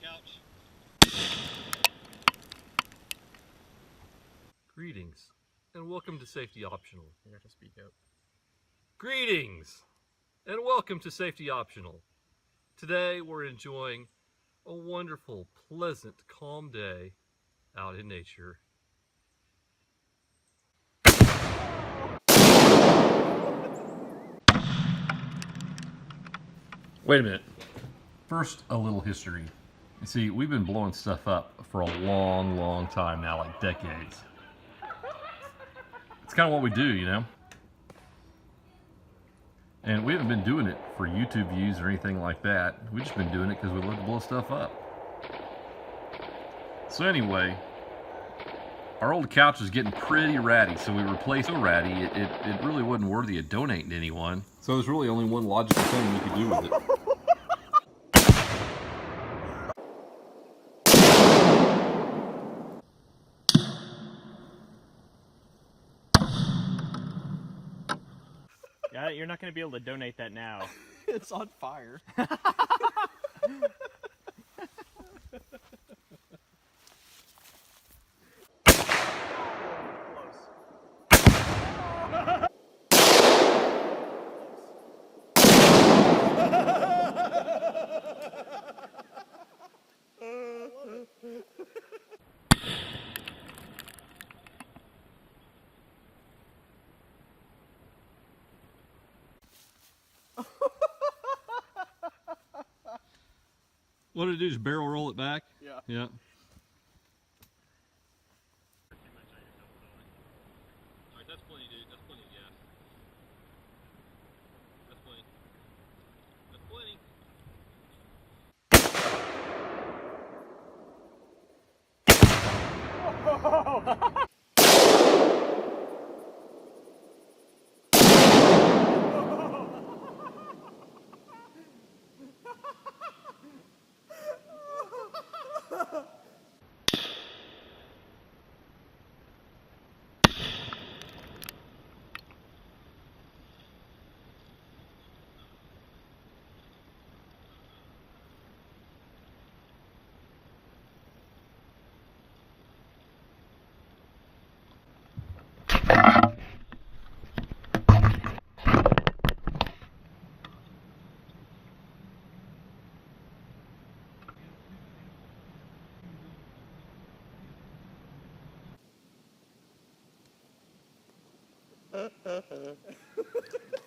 couch. Greetings, and welcome to Safety Optional. You have to speak up. Greetings, and welcome to Safety Optional. Today we're enjoying a wonderful, pleasant, calm day out in nature. Wait a minute. First, a little history. You see, we've been blowing stuff up for a long time now, like decades. It's kind of what we do, you know? And we haven't been doing it for YouTube views or anything like that. We've just been doing it because we love to blow stuff up. So anyway, our old couch is getting pretty ratty, so we replaced it. So ratty, it really wasn't worthy of donating to anyone. So there's really only one logical thing we could do with it. Yeah, you're not going to be able to donate that now. It's on fire. What did it do? Just barrel roll it back? Yeah. Yeah. Alright, that's plenty, dude. That's plenty of gas. That's plenty. That's plenty.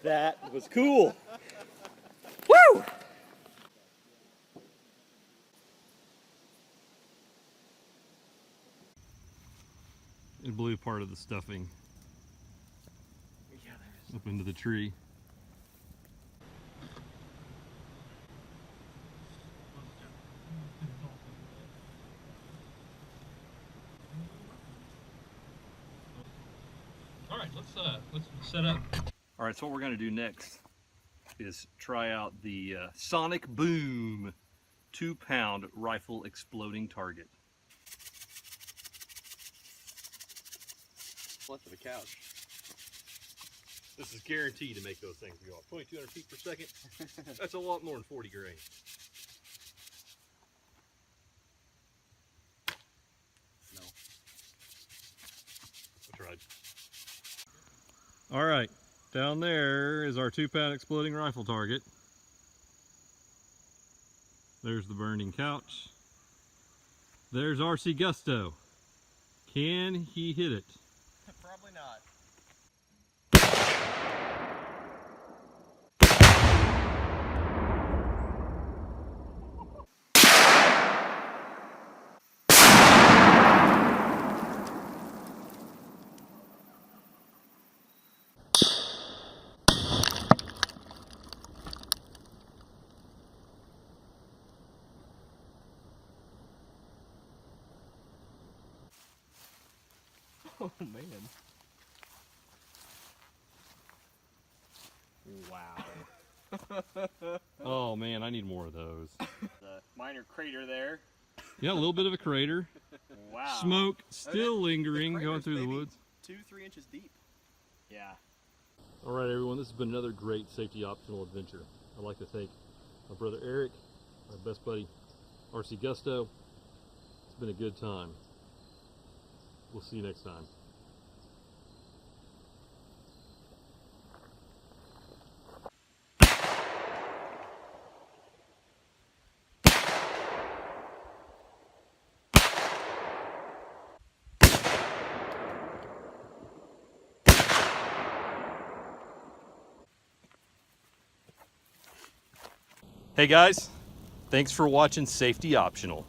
That was cool. Woo! It blew part of the stuffing Yeah, there's. up into the tree. All right, let's set up. All right, so what we're going to do next is try out the Sonic Boom 2-pound rifle exploding target. Left of the couch. This is guaranteed to make those things go off. 2,200 feet per second. That's a lot more than 40 grain. No. I tried. All right, down there is our 2-pound exploding rifle target. There's the burning couch. There's RC Gusto. Can he hit it? Probably not. Oh man. Wow. Oh man, I need more of those. The minor crater there. Yeah, a little bit of a crater. Wow. Smoke still lingering going through the woods. 2-3 inches deep. Yeah. All right, everyone, this has been another great safety optional adventure. I'd like to thank my brother Eric, my best buddy RC Gusto. It's been a good time. We'll see you next time. Hey guys, thanks for watching Safety Optional.